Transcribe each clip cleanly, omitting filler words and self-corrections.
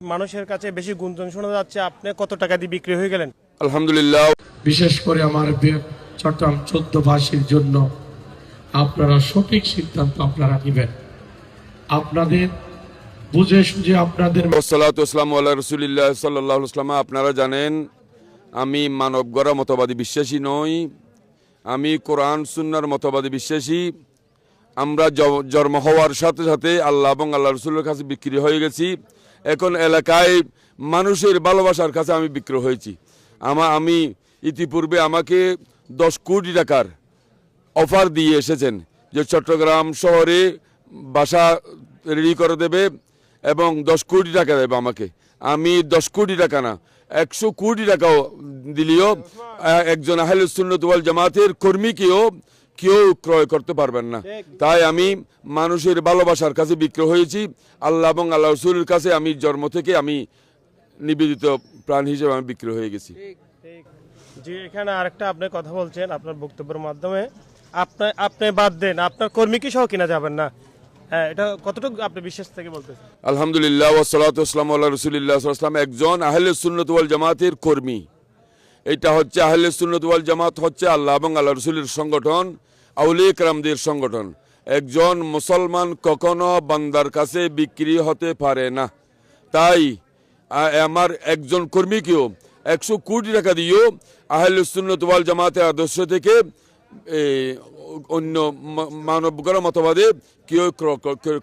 মানুষের কাছে বেশি গুঞ্জন শোনা যাচ্ছে, আপনি কত টাকা দিয়ে বিক্রি হয়ে গেলেন? আলহামদুলিল্লাহ। বিশেষ করে আমার চট্টগ্রাম 14 ভাষীর জন্য আপনারা সঠিক সিদ্ধান্ত আপনারা নেবেন। আপনাদের বুঝে সুঝে আপনাদের ওয়াসসালাতু ওয়াসসালামু আলা রাসূলিল্লাহ সাল্লাল্লাহু আলাইহি ওয়াসাল্লাম। আপনারা জানেন আমি মানব গড়া মতবাদী বিশ্বাসী নই, আমি কোরআন সুন্নাহর মতবাদী বিশ্বাসী। আমরা জন্ম হওয়ার সাথে সাথে আল্লাহ এবং আল্লাহ রসুলের কাছে বিক্রি হয়ে গেছি। এখন এলাকায় মানুষের ভালোবাসার কাছে আমি বিক্রি হয়েছি। আমি ইতিপূর্বে আমাকে 10 কোটি টাকার অফার দিয়ে এসেছেন যে চট্টগ্রাম শহরে বাসা রেডি করে দেবে এবং 10 কোটি টাকা দেবে আমাকে। আমি 10 কোটি টাকা না, 100 কোটি টাকাও দিলেও একজন আহলুস সুন্নাত ওয়াল জামাতের কর্মীকেও কেউ ক্রয় করতে পারবেন না। তাই আমি মানুষের ভালোবাসার কাছে বিক্রি হয়েছি। আল্লাহ এবং আল্লাহ রসুলের কাছে আমি জন্ম থেকে আমি নিবেদিত প্রাণ হিসেবে আমি বিক্রি হয়ে গেছি। জি, এখানে আরেকটা আপনি কথা বলছেন আপনার বক্তব্যের মাধ্যমে, আপনি বাদ দেন, আপনার কর্মীকে সহ কিনা যাবেন না। হ্যাঁ, এটা কতটুকু আপনি বিশ্বাস থেকে বলতেছেন? আলহামদুলিল্লাহ ওয়াসসালাতু ওয়াসসালামু আলা রাসূলিল্লাহ সাল্লাল্লাহু আলাইহি ওয়াসাল্লাম একজন আহলে সুন্নাত ওয়াল জামাতের কর্মী। এটা হচ্ছে আহলে সুন্নাত ওয়াল জামাত হচ্ছে আল্লাহ এবং আল্লাহ রসুলের সংগঠন, আউলিয়া কেরামদের সংগঠন। একজন মুসলমান কখনো বান্দার কাছে বিক্রি হতে পারে না। তাই আমার একজন কর্মীকেও 100 কোটি টাকা দিয়েও আহলে সুন্নাত ওয়াল জামাতের আদর্শ থেকে অন্য মানবগণ মতবাদে কেউ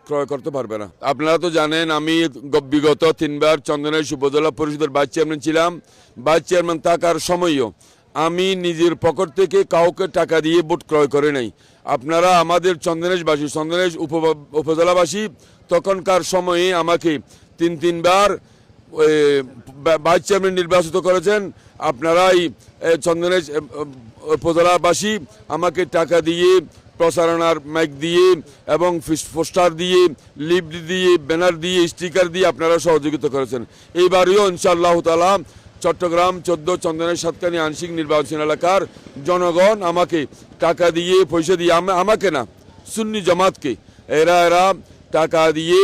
ক্রয় করতে পারবে না। আপনারা তো জানেন আমি বিগত 3 বার চন্দনাইশ উপজেলা পরিষদের ভাইস চেয়ারম্যান ছিলাম। ভাইস চেয়ারম্যান থাকার সময়ও আমি নিজের পকেট থেকে কাউকে টাকা দিয়ে ভোট ক্রয় করে নাই। আপনারা আমাদের চন্দনাইশবাসী, চন্দনাইশ উপজেলাবাসী তখনকার সময়ে আমাকে 3 বার ভাইস চেয়ারম্যান নির্বাচিত করেছেন। আপনারাই চন্দনাইশ উপজেলাবাসী আমাকে টাকা দিয়ে, প্রচারণার মাইক দিয়ে এবং পোস্টার দিয়ে, লিফট দিয়ে, ব্যানার দিয়ে, স্টিকার দিয়ে আপনারা সহযোগিতা করেছেন। এইবারেও ইনশাআল্লাহ তাআলা চট্টগ্রাম 14 চন্দনাইশ সাতকানিয়া আংশিক নির্বাচন এলাকার জনগণ আমাকে টাকা দিয়ে, পয়সা দিয়ে, আমাকে না সুন্নি জামাতকে এরা টাকা দিয়ে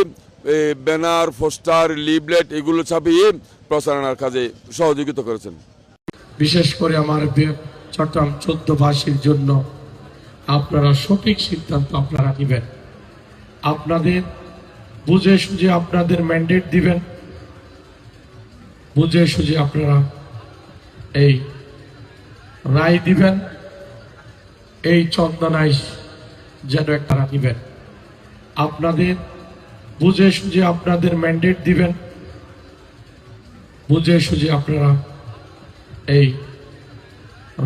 ব্যানার, পোস্টার, লিফলেট এগুলো ছাপিয়ে প্রচারণার কাজে সহযোগিতা করেছেন। বিশেষ করে আমার চট্টগ্রাম 14 ভাষীর জন্য আপনারা সঠিক সিদ্ধান্ত আপনারা নেবেন। আপনাদের বুঝে সুঝে আপনাদের ম্যান্ডেট দিবেন, বুঝে সুঝে আপনারা এই রায় দিবেন। এই চন্দনাইশ যেন একটা নিবেন। আপনাদের বুঝে সুঝে আপনাদের ম্যান্ডেট দিবেন, বুঝে সুঝে আপনারা এই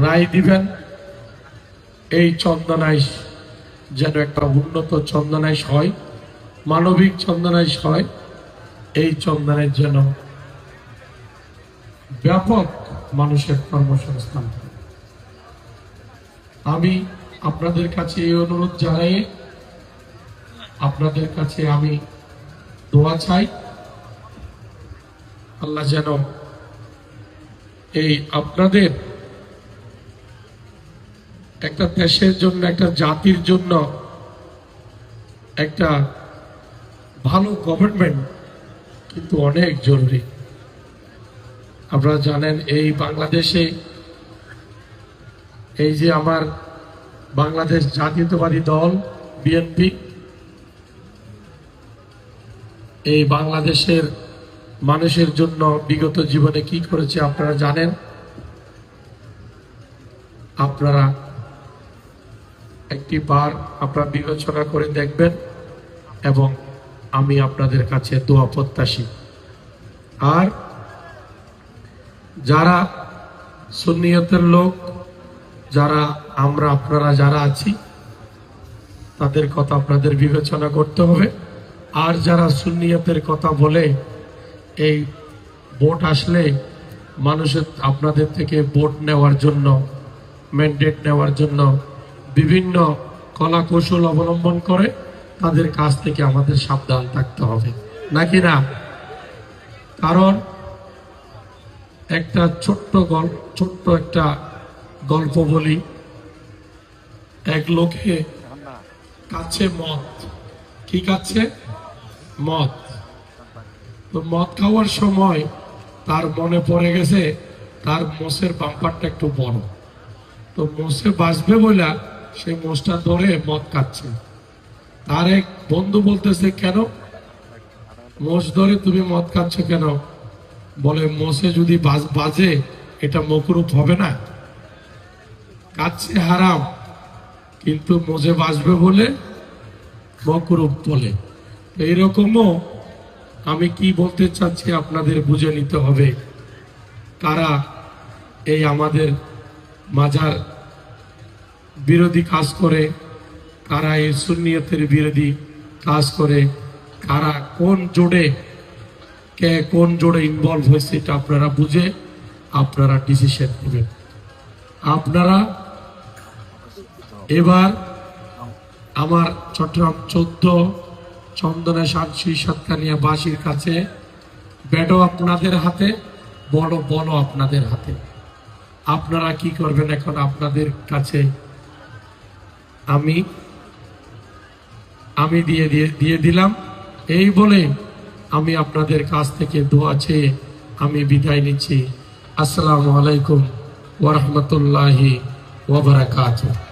রায় দিবেন। এই চন্দনাইশ যেন একটা উন্নত চন্দনাইশ হয়, মানবিক চন্দনাইশ হয়। এই চন্দনাইশ যেন ব্যাপক মানুষের কর্মসংস্থান হয়। আমি আপনাদের কাছে এই অনুরোধ জানাই, আপনাদের কাছে আমি দোয়া চাই, আল্লাহ যেন এই আপনাদের একটা দেশের জন্য, একটা জাতির জন্য একটা ভালো গভর্নমেন্ট কিন্তু অনেক জরুরি। আপনারা জানেন এই বাংলাদেশে এই যে আমার বাংলাদেশ জাতীয়তাবাদী দল বিএনপি, এই বাংলাদেশের মানুষের জন্য বিগত জীবনে কি করেছে আপনারা জানেন। আপনারা একটি বার আপনারা বিবেচনা করে দেখবেন এবং আমি আপনাদের কাছে দোয়া প্রত্যাশী। আর যারা সুন্নিয়তের লোক, যারা আপনারা যারা আছি, তাদের কথা আপনাদের বিবেচনা করতে হবে। আর যারা সুন্নিয়তের কথা বলে এই ভোট আসলে মানুষের আপনাদের থেকে ভোট নেওয়ার জন্য, ম্যান্ডেট নেওয়ার জন্য বিভিন্ন কলা কৌশল অবলম্বন করে, তাদের কাছ থেকে আমাদের সাবধান থাকতে হবে, নাকি না? কারণ একটা ছোট্ট একটা গল্প বলি। এক লোকে কাছে মদ, কি কাছে মদ, তো মদ খাওয়ার সময় তার মনে পড়ে গেছে তার মোষের বাম্পারটা একটু বড়, তো মোষে বাঁচবে বলে সেই মোষটা ধরে মদ খাচ্ছে। তার এক বন্ধু বলতেছে, কেন মোষ ধরে তুমি মদ খাচ্ছ কেন? বলে, মোষে যদি বাজে এটা মকরুফ হবে না? খাচ্ছে হারাম, কিন্তু মোষে বাঁচবে বলে মকরুফ বলে। এইরকমও আমি কি বলতে চাচ্ছি আপনাদের বুঝে নিতে হবে। কারা এই আমাদের মাজার বিরোধী কাজ করে, কারা এই সুন্নিয়তের বিরোধী কাজ করে, কারা কোন জোড়ে কে কোন জোড়ে ইনভলভ হয়েছে, এটা আপনারা বুঝে আপনারা ডিসিশন নেবেন। আপনারা এবার আমার চট্টগ্রাম 14 চন্দনা সাতশী সাতকানিয়া বাসীর কাছে ব্যাটও আপনাদের হাতে, বলো আপনাদের হাতে। আপনারা কি করবেন এখন? আপনাদের কাছে আমি দিয়ে দিলাম। এই বলে আমি আপনাদের কাছ থেকে দোয়া চেয়ে আমি বিদায় নিচ্ছি। আসসালামু আলাইকুম ওয়া রাহমাতুল্লাহি ওয়া বারাকাতুহু।